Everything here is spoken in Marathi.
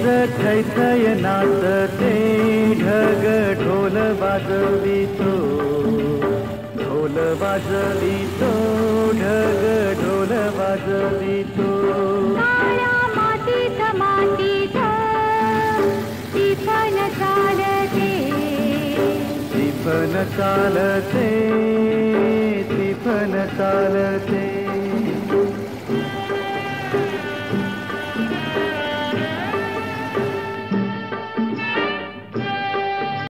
थैथय नाचते ढग ढोल वाजवितो, ढोल वाजवितो ढग ढोल वाजवितो. काळ्या मातीत मातीत टिपण चालते, टिपण चालते, टिपण चालते.